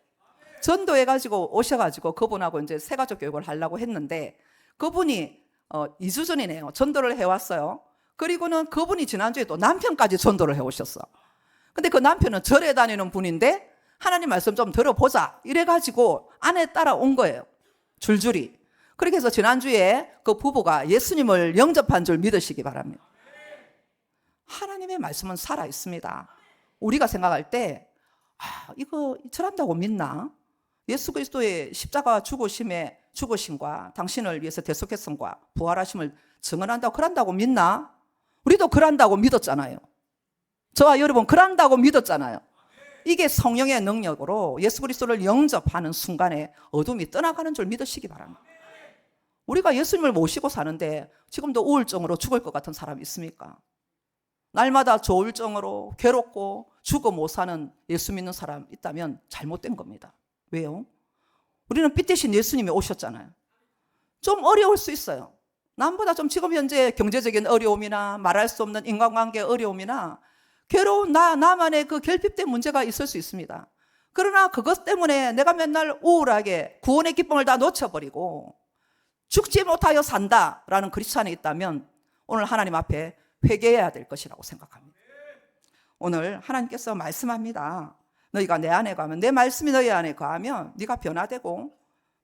전도해가지고 오셔가지고 그분하고 이제 새가족 교육을 하려고 했는데 그분이 2주 전이네요. 전도를 해왔어요. 그리고는 그분이 지난주에 또 남편까지 전도를 해오셨어. 근데 그 남편은 절에 다니는 분인데 하나님 말씀 좀 들어보자 이래가지고 아내 따라온 거예요. 줄줄이. 그렇게 해서 지난주에 그 부부가 예수님을 영접한 줄 믿으시기 바랍니다. 하나님의 말씀은 살아있습니다. 우리가 생각할 때 이거 절한다고 믿나? 예수 그리스도의 십자가 죽으심과 당신을 위해서 대속했음과 부활하심을 증언한다고 그런다고 믿나? 우리도 그런다고 믿었잖아요. 저와 여러분 그런다고 믿었잖아요. 이게 성령의 능력으로 예수 그리스도를 영접하는 순간에 어둠이 떠나가는 줄 믿으시기 바랍니다. 우리가 예수님을 모시고 사는데 지금도 우울증으로 죽을 것 같은 사람이 있습니까? 날마다 조울증으로 괴롭고 죽어 못 사는 예수 믿는 사람 있다면 잘못된 겁니다. 왜요? 우리는 빛 대신 예수님이 오셨잖아요. 좀 어려울 수 있어요. 남보다 좀 지금 현재 경제적인 어려움이나 말할 수 없는 인간관계 어려움이나 괴로운 나만의 그 결핍된 문제가 있을 수 있습니다. 그러나 그것 때문에 내가 맨날 우울하게 구원의 기쁨을 다 놓쳐버리고 죽지 못하여 산다라는 크리스찬이 있다면 오늘 하나님 앞에 회개해야 될 것이라고 생각합니다. 오늘 하나님께서 말씀합니다. 너희가 내 안에 거하면, 내 말씀이 너희 안에 거하면 네가 변화되고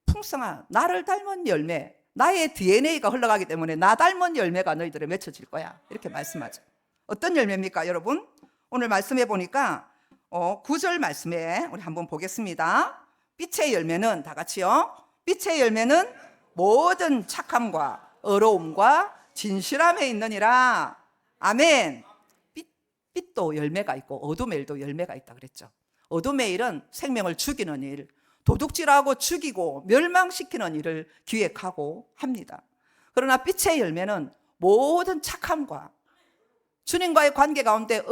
풍성한 나를 닮은 열매, 나의 DNA가 흘러가기 때문에 나 닮은 열매가 너희들에 맺혀질 거야. 이렇게 말씀하죠. 어떤 열매입니까, 여러분? 오늘 말씀해 보니까 9절 말씀에 우리 한번 보겠습니다. 빛의 열매는 다 같이요. 빛의 열매는 모든 착함과 의로움과 진실함에 있느니라. 아멘. 빛도 열매가 있고 어둠의 일도 열매가 있다 그랬죠. 어둠의 일은 생명을 죽이는 일, 도둑질하고 죽이고 멸망시키는 일을 기획하고 합니다. 그러나 빛의 열매는 모든 착함과 주님과의 관계 가운데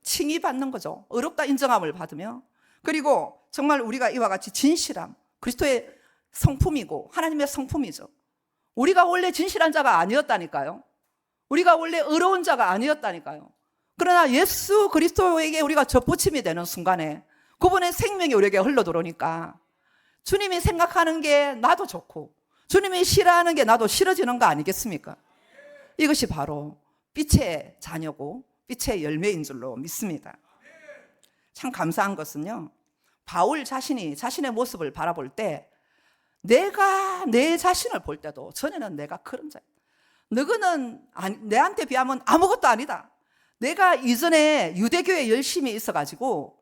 칭의 받는 거죠. 의롭다 인정함을 받으며, 그리고 정말 우리가 이와 같이 진실함, 그리스도의 성품이고 하나님의 성품이죠. 우리가 원래 진실한 자가 아니었다니까요. 우리가 원래 의로운 자가 아니었다니까요. 그러나 예수 그리스도에게 우리가 접붙임이 되는 순간에 그분의 생명이 우리에게 흘러들어오니까 주님이 생각하는 게 나도 좋고 주님이 싫어하는 게 나도 싫어지는 거 아니겠습니까? 이것이 바로 빛의 자녀고 빛의 열매인 줄로 믿습니다. 참 감사한 것은요, 바울 자신이 자신의 모습을 바라볼 때 내가 내 자신을 볼 때도 전에는 내가 그런 자야, 너희는 내한테 비하면 아무것도 아니다. 내가 이전에 유대교에 열심히 있어가지고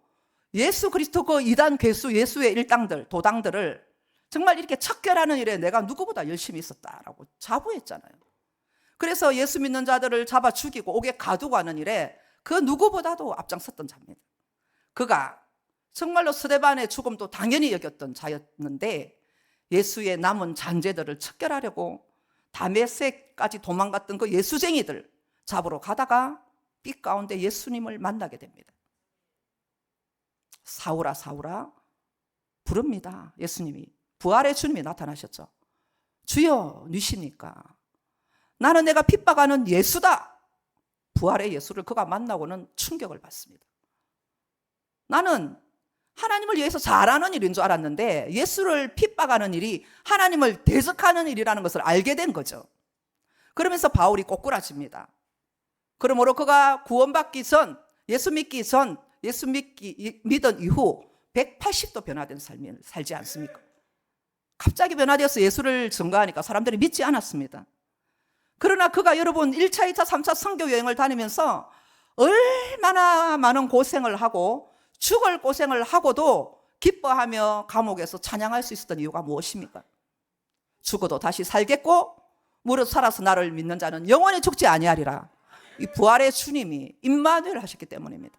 예수 그리스도 그 이단 괴수 예수의 일당들 도당들을 정말 이렇게 척결하는 일에 내가 누구보다 열심히 있었다라고 자부했잖아요. 그래서 예수 믿는 자들을 잡아 죽이고 옥에 가두고 하는 일에 그 누구보다도 앞장섰던 자입니다. 그가 정말로 스데반의 죽음도 당연히 여겼던 자였는데 예수의 남은 잔재들을 척결하려고 다메섹까지 도망갔던 그 예수쟁이들 잡으러 가다가 빛 가운데 예수님을 만나게 됩니다. 사울아 사울아 부릅니다. 예수님이, 부활의 주님이 나타나셨죠. 주여 니시니까? 나는 내가 핍박하는 예수다. 부활의 예수를 그가 만나고는 충격을 받습니다. 나는 하나님을 위해서 잘하는 일인 줄 알았는데 예수를 핍박하는 일이 하나님을 대적하는 일이라는 것을 알게 된 거죠. 그러면서 바울이 꼬꾸라집니다. 그러므로 그가 구원받기 전, 예수 믿기 전, 믿은 이후 180도 변화된 삶을 살지 않습니까? 갑자기 변화되어서 예수를 증거하니까 사람들이 믿지 않았습니다. 그러나 그가 여러분 1차, 2차, 3차 선교 여행을 다니면서 얼마나 많은 고생을 하고 죽을 고생을 하고도 기뻐하며 감옥에서 찬양할 수 있었던 이유가 무엇입니까? 죽어도 다시 살겠고 무릇 살아서 나를 믿는 자는 영원히 죽지 아니하리라. 이 부활의 주님이 임마누엘 하셨기 때문입니다.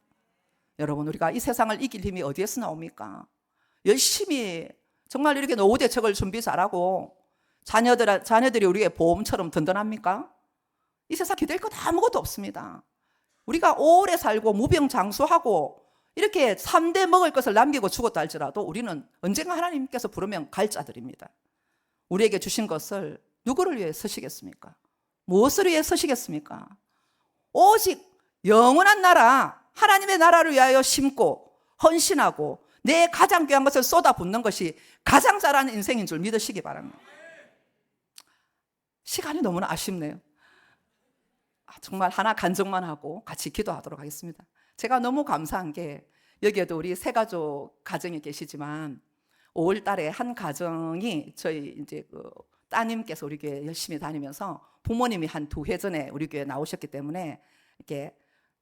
여러분, 우리가 이 세상을 이길 힘이 어디에서 나옵니까? 열심히 정말 이렇게 노후대책을 준비 잘하고 자녀들이 우리의 보험처럼 든든합니까? 이 세상 기댈 것 아무것도 없습니다. 우리가 오래 살고 무병장수하고 이렇게 3대 먹을 것을 남기고 죽었다 할지라도 우리는 언젠가 하나님께서 부르면 갈 자들입니다. 우리에게 주신 것을 누구를 위해 서시겠습니까? 무엇을 위해 서시겠습니까? 오직 영원한 나라, 하나님의 나라를 위하여 심고 헌신하고 내 가장 귀한 것을 쏟아붓는 것이 가장 잘하는 인생인 줄 믿으시기 바랍니다. 시간이 너무나 아쉽네요. 정말 하나 간증만 하고 같이 기도하도록 하겠습니다. 제가 너무 감사한 게 여기에도 우리 세 가족 가정이 계시지만 5월 달에 한 가정이 저희 이제 그 따님께서 우리 교회 열심히 다니면서 부모님이 한 2회 전에 우리 교회 나오셨기 때문에 이렇게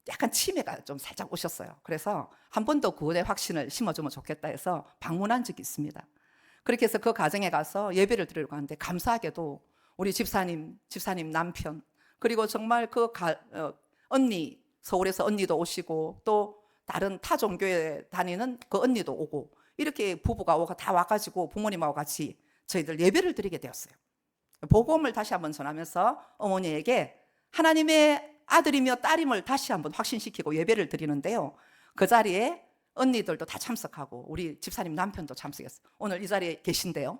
약간 치매가 좀 살짝 오셨어요. 그래서 한 번 더 구원의 확신을 심어주면 좋겠다 해서 방문한 적이 있습니다. 그렇게 해서 그 가정에 가서 예배를 드리려고 하는데 감사하게도 우리 집사님 남편, 그리고 정말 언니, 서울에서 언니도 오시고 또 다른 타 종교에 다니는 그 언니도 오고 이렇게 부부가 다 와가지고 부모님하고 같이 저희들 예배를 드리게 되었어요. 복음을 다시 한번 전하면서 어머니에게 하나님의 아들이며 딸임을 다시 한번 확신시키고 예배를 드리는데요. 그 자리에 언니들도 다 참석하고 우리 집사님 남편도 참석했어요. 오늘 이 자리에 계신데요.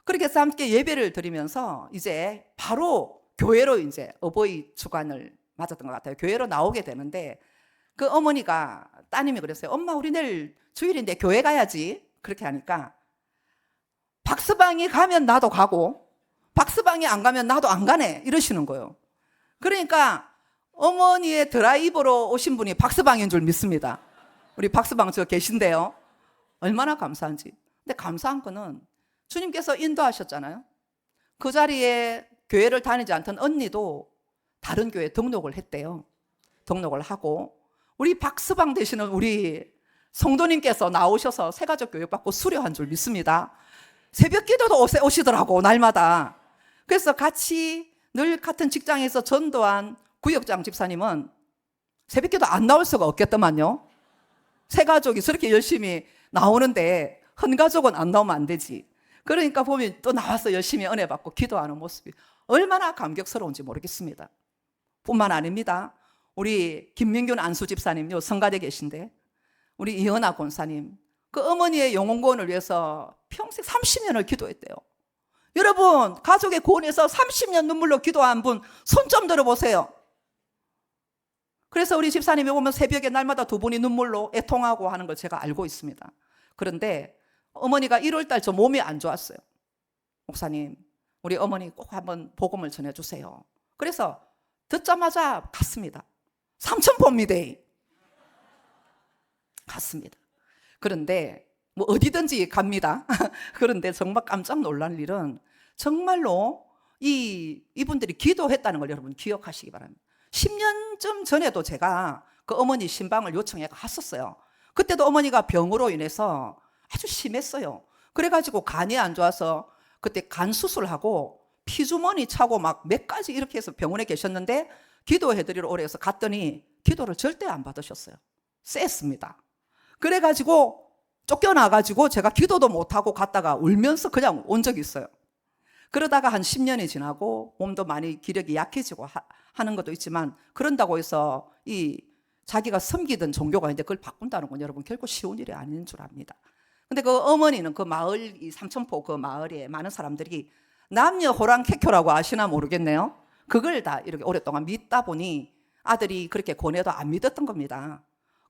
그렇게 해서 함께 예배를 드리면서 이제 바로 교회로 이제 어버이 주간을 맞았던 것 같아요. 교회로 나오게 되는데 그 어머니가 따님이 그랬어요. 엄마, 우리 내일 주일인데 교회 가야지. 그렇게 하니까 박스방이 가면 나도 가고 박스방이 안 가면 나도 안 가네 이러시는 거예요. 그러니까 어머니의 드라이브로 오신 분이 박스방인 줄 믿습니다. 우리 박스방 저 계신데요. 얼마나 감사한지. 근데 감사한 거는 주님께서 인도하셨잖아요. 그 자리에 교회를 다니지 않던 언니도 다른 교회에 등록을 했대요. 등록을 하고 우리 박스방 되시는 우리 성도님께서 나오셔서 새가족 교육받고 수료한 줄 믿습니다. 새벽 기도도 오시더라고, 날마다. 그래서 같이 늘 같은 직장에서 전도한 구역장 집사님은 새벽기도 안 나올 수가 없겠더만요. 새 가족이 저렇게 열심히 나오는데 한 가족은 안 나오면 안 되지. 그러니까 보면 또 나와서 열심히 은혜 받고 기도하는 모습이 얼마나 감격스러운지 모르겠습니다. 뿐만 아닙니다. 우리 김민균 안수 집사님, 요 성가대 계신데, 우리 이은아 권사님, 그 어머니의 영혼 구원을 위해서 평생 30년을 기도했대요. 여러분, 가족의 구원에서 30년 눈물로 기도한 분 손 좀 들어보세요. 그래서 우리 집사님이 오면 새벽에 날마다 두 분이 눈물로 애통하고 하는 걸 제가 알고 있습니다. 그런데 어머니가 1월달 저 몸이 안 좋았어요. 목사님, 우리 어머니 꼭 한번 복음을 전해주세요. 그래서 듣자마자 갔습니다. 삼천포입니다. 갔습니다. 그런데 뭐 어디든지 갑니다. 그런데 정말 깜짝 놀랄 일은 정말로 이분들이 기도했다는 걸 여러분 기억하시기 바랍니다. 10년쯤 전에도 제가 그 어머니 신방을 요청해 갔었어요. 그때도 어머니가 병으로 인해서 아주 심했어요. 그래가지고 간이 안 좋아서 그때 간 수술하고 피주머니 차고 막 몇 가지 이렇게 해서 병원에 계셨는데 기도해드리러 오래 해서 갔더니 기도를 절대 안 받으셨어요. 쎄습니다. 그래가지고 쫓겨나가지고 제가 기도도 못하고 갔다가 울면서 그냥 온 적이 있어요. 그러다가 한 10년이 지나고 몸도 많이 기력이 약해지고 하는 것도 있지만, 그런다고 해서 자기가 섬기던 종교가 있는데 그걸 바꾼다는 건 여러분 결코 쉬운 일이 아닌 줄 압니다. 근데 그 어머니는 그 마을, 이 삼천포 그 마을에 많은 사람들이 남녀 호랑캐교라고 아시나 모르겠네요. 그걸 다 이렇게 오랫동안 믿다 보니 아들이 그렇게 권해도 안 믿었던 겁니다.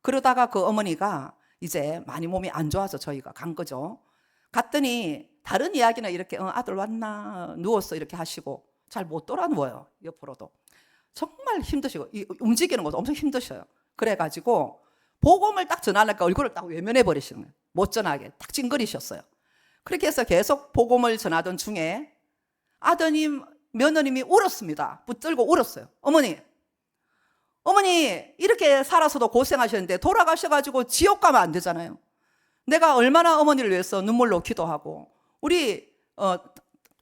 그러다가 그 어머니가 이제 많이 몸이 안 좋아서 저희가 간 거죠. 갔더니 다른 이야기는 이렇게 아들 왔나 누웠어 이렇게 하시고 잘 못 돌아 누워요. 옆으로도 정말 힘드시고 움직이는 것도 엄청 힘드셔요. 그래가지고 복음을 딱 전하니까 얼굴을 딱 외면해 버리시는 거예요. 못 전하게 딱 찡그리셨어요. 그렇게 해서 계속 복음을 전하던 중에 아드님 며느님이 울었습니다. 붙들고 울었어요. 어머니 이렇게 살아서도 고생하셨는데 돌아가셔가지고 지옥 가면 안 되잖아요. 내가 얼마나 어머니를 위해서 눈물로 기도하고 우리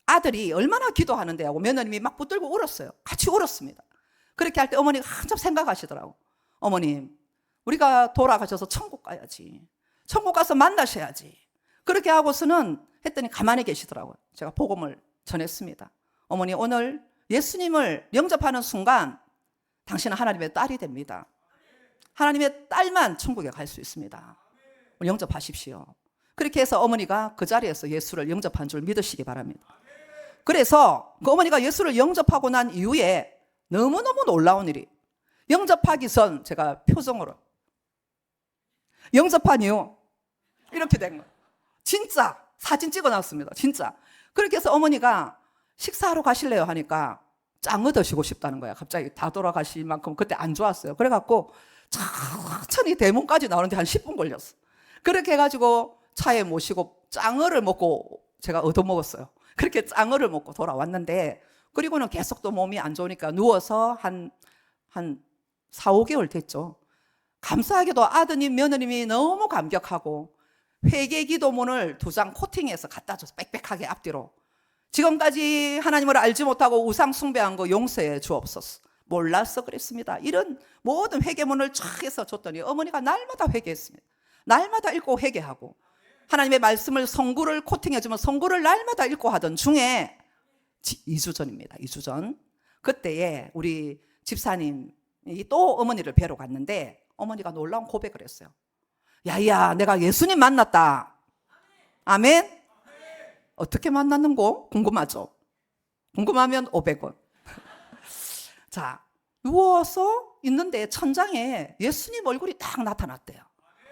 아들이 얼마나 기도하는데 하고 며느님이 막 붙들고 울었어요. 같이 울었습니다. 그렇게 할 때 어머니가 한참 생각하시더라고. 어머님, 우리가 돌아가셔서 천국 가야지. 천국 가서 만나셔야지. 그렇게 하고서는 했더니 가만히 계시더라고요. 제가 복음을 전했습니다. 어머니, 오늘 예수님을 영접하는 순간 당신은 하나님의 딸이 됩니다. 하나님의 딸만 천국에 갈 수 있습니다. 영접하십시오. 그렇게 해서 어머니가 그 자리에서 예수를 영접한 줄 믿으시기 바랍니다. 그래서 그 어머니가 예수를 영접하고 난 이후에 너무너무 놀라운 일이, 영접하기 전 제가 표정으로 영접한 이후 이렇게 된 거예요. 진짜 사진 찍어놨습니다. 진짜. 그렇게 해서 어머니가 식사하러 가실래요 하니까 짱어 드시고 싶다는 거야. 갑자기 다 돌아가실 만큼 그때 안 좋았어요. 그래갖고 천천히 대문까지 나오는데 한 10분 걸렸어. 그렇게 해가지고 차에 모시고 짱어를 먹고 제가 얻어먹었어요. 그렇게 짱어를 먹고 돌아왔는데, 그리고는 계속 또 몸이 안 좋으니까 누워서 한 4, 5개월 됐죠. 감사하게도 아드님, 며느님이 너무 감격하고 회개 기도문을 2장 코팅해서 갖다 줘서 빽빽하게 앞뒤로, 지금까지 하나님을 알지 못하고 우상 숭배한 거 용서해 주옵소서. 몰라서 그랬습니다. 이런 모든 회개문을 쫙 해서 줬더니 어머니가 날마다 회개했습니다. 날마다 읽고 회개하고 하나님의 말씀을 성구를 코팅해주면 성구를 날마다 읽고 하던 중에 2주 전입니다. 2주 전. 그때에 우리 집사님이 또 어머니를 뵈러 갔는데 어머니가 놀라운 고백을 했어요. 야야, 내가 예수님 만났다. 아멘? 어떻게 만났는고? 궁금하죠? 궁금하면 500원. 자, 누워서 있는데 천장에 예수님 얼굴이 딱 나타났대요.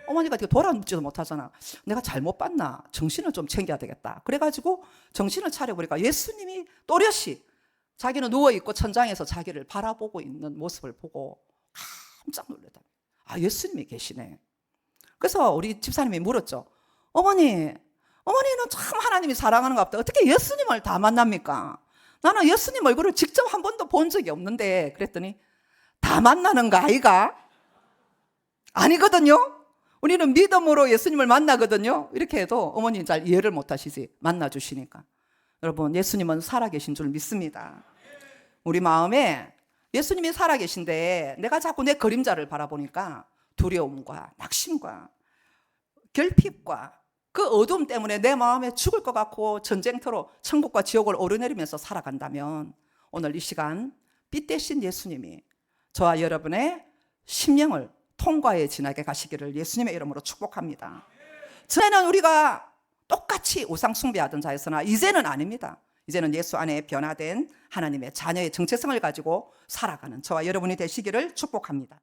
어머니가 돌아눕지도 못하잖아. 내가 잘못 봤나? 정신을 좀 챙겨야 되겠다. 그래가지고 정신을 차려보니까 예수님이 또렷이 자기는 누워있고 천장에서 자기를 바라보고 있는 모습을 보고 깜짝 놀랐다. 아, 예수님이 계시네. 그래서 우리 집사님이 물었죠. 어머니는 참 하나님이 사랑하는 것 같다. 어떻게 예수님을 다 만납니까? 나는 예수님 얼굴을 직접 한 번도 본 적이 없는데. 그랬더니 다 만나는가 아이가? 아니거든요. 우리는 믿음으로 예수님을 만나거든요. 이렇게 해도 어머니는 잘 이해를 못 하시지. 만나주시니까. 여러분, 예수님은 살아계신 줄 믿습니다. 우리 마음에 예수님이 살아계신데 내가 자꾸 내 그림자를 바라보니까 두려움과 낙심과 결핍과 그 어둠 때문에 내 마음에 죽을 것 같고 전쟁터로 천국과 지옥을 오르내리면서 살아간다면 오늘 이 시간 빛 대신 예수님이 저와 여러분의 심령을 통과해 지나게 가시기를 예수님의 이름으로 축복합니다. 전에는 우리가 똑같이 우상 숭배하던 자였으나 이제는 아닙니다. 이제는 예수 안에 변화된 하나님의 자녀의 정체성을 가지고 살아가는 저와 여러분이 되시기를 축복합니다.